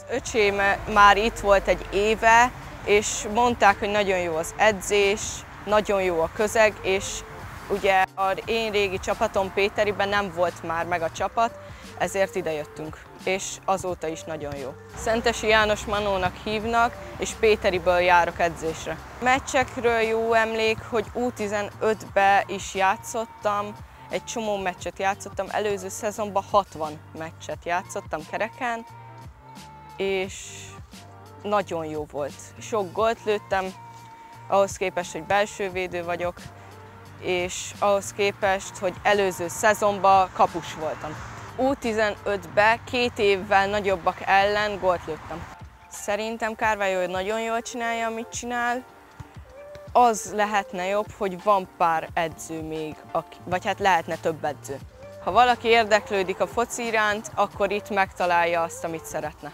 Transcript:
Öcsém már itt volt egy éve, és mondták, hogy nagyon jó az edzés, nagyon jó a közeg, és ugye az én régi csapatom Péteriben nem volt már meg a csapat, ezért ide jöttünk, és azóta is nagyon jó. Szentesi János Manónak hívnak, és Péteriből járok edzésre. Meccsekről jó emlék, hogy U15-be is játszottam, egy csomó meccset játszottam, előző szezonban 60 meccset játszottam kereken, és nagyon jó volt. Sok gólt lőttem, ahhoz képest, hogy belsővédő vagyok, és ahhoz képest, hogy előző szezonban kapus voltam. U15-be 2 évvel nagyobbak ellen gólt lőttem. Szerintem Carvalho nagyon jól csinálja, amit csinál. Az lehetne jobb, hogy van pár edző még, vagy hát lehetne több edző. Ha valaki érdeklődik a foci iránt, akkor itt megtalálja azt, amit szeretne.